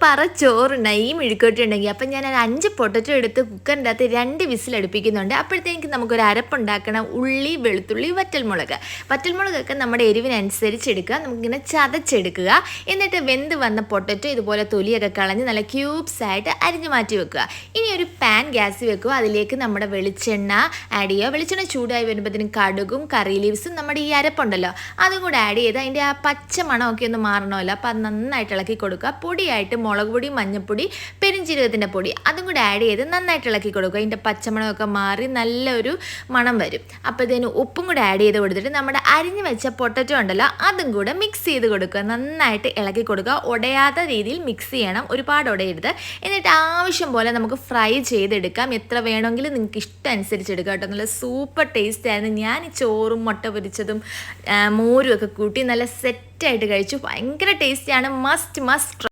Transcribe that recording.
പറ ചോറുണ്ടായി ഈ മെഴുക്കോട്ടുണ്ടെങ്കിൽ അപ്പം ഞാൻ ഒരു 5 പൊട്ടറ്റോ എടുത്ത് കുക്കറിൻ്റെ അകത്ത് 2 വിസിലടുപ്പിക്കുന്നുണ്ട്. അപ്പോഴത്തേക്ക് നമുക്കൊരു അരപ്പുണ്ടാക്കണം. ഉള്ളി, വെളുത്തുള്ളി, വറ്റൽമുളകൊക്കെ നമ്മുടെ എരിവിനനുസരിച്ച് എടുക്കുക. നമുക്കിങ്ങനെ ചതച്ചെടുക്കുക. എന്നിട്ട് വെന്ത് വന്ന പൊട്ടറ്റോ ഇതുപോലെ തൊലിയൊക്കെ കളഞ്ഞ് നല്ല ക്യൂബ്സ് ആയിട്ട് അരിഞ്ഞ് മാറ്റി വെക്കുക. ഇനി ഒരു പാൻ ഗ്യാസിൽ വെക്കുക. അതിലേക്ക് നമ്മുടെ വെളിച്ചെണ്ണ ആഡ് ചെയ്യുക. വെളിച്ചെണ്ണ ചൂടായി വരുമ്പോഴത്തേനും കടുകും കറി ലീവ്സും നമ്മുടെ ഈ അരപ്പുണ്ടല്ലോ അതും കൂടെ ആഡ് ചെയ്ത് അതിൻ്റെ ആ പച്ച മണമൊക്കെ ഒന്ന് മാറണമല്ലോ. അപ്പോൾ അത് നന്നായിട്ട് ഇളക്കി കൊടുക്കുക. പൊടിയായിട്ട് മുളക് പൊടി, മഞ്ഞൾപ്പൊടി, പെരുംജീരകത്തിൻ്റെ പൊടി അതും കൂടെ ആഡ് ചെയ്ത് നന്നായിട്ട് ഇളക്കി കൊടുക്കുക. അതിൻ്റെ പച്ചമണമൊക്കെ മാറി നല്ലൊരു മണം വരും. അപ്പോൾ ഇതിന് ഉപ്പും കൂടെ ആഡ് ചെയ്ത് കൊടുത്തിട്ട് നമ്മുടെ അരിഞ്ഞ് വെച്ച പൊട്ടറ്റോ ഉണ്ടല്ലോ അതും കൂടെ മിക്സ് ചെയ്ത് കൊടുക്കുക. നന്നായിട്ട് ഇളക്കി കൊടുക്കുക. ഉടയാത്ത രീതിയിൽ മിക്സ് ചെയ്യണം, ഒരുപാട് ഉടയരുത്. എന്നിട്ട് ആവശ്യം പോലെ നമുക്ക് ഫ്രൈ ചെയ്തെടുക്കാം. എത്ര വേണമെങ്കിലും നിങ്ങൾക്ക് ഇഷ്ടം അനുസരിച്ച് എടുക്കാം കേട്ടോ. നല്ല സൂപ്പർ ടേസ്റ്റ് ആയിരുന്നു. ഞാൻ ഈ ചോറും മുട്ട പൊരിച്ചതും മോരും ഒക്കെ കൂട്ടി നല്ല സെറ്റായിട്ട് കഴിച്ചു. ഭയങ്കര ടേസ്റ്റിയാണ്. മസ്റ്റ്